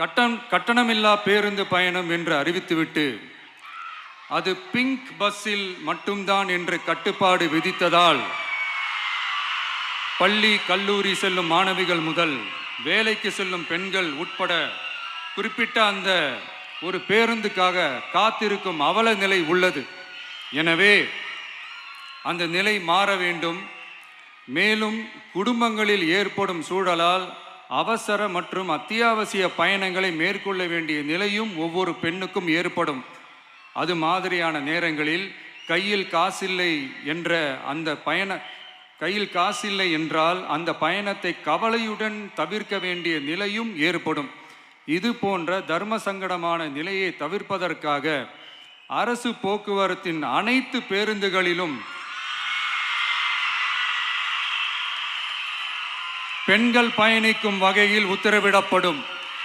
கட்டணமில்லா பேருந்து பயணம் என்று அறிவித்துவிட்டு அது பிங்க் பஸ்ஸில் மட்டும்தான் என்று கட்டுப்பாடு விதித்ததால் பள்ளி கல்லூரி செல்லும் மாணவிகள் முதல் வேலைக்கு செல்லும் பெண்கள் உட்பட குறிப்பிட்ட அந்த ஒரு பேருந்துக்காக காத்திருக்கும் அவல நிலை உள்ளது. எனவே அந்த நிலை மாற வேண்டும். மேலும் குடும்பங்களில் ஏற்படும் சூழலால் அவசர மற்றும் அத்தியாவசிய பயணங்களை மேற்கொள்ள வேண்டிய நிலையும் ஒவ்வொரு பெண்ணுக்கும் ஏற்படும். அது மாதிரியான நேரங்களில் கையில் காசில்லை என்றால் அந்த பயணத்தை கவலையுடன் தவிர்க்க வேண்டிய நிலையும் ஏற்படும். இது போன்ற தர்ம சங்கடமான நிலையை தவிர்ப்பதற்காக அரசு போக்குவரத்தின் அனைத்து பேருந்துகளிலும் பெண்கள் பயணிக்கும் வகையில் உத்தரவிடப்படும்.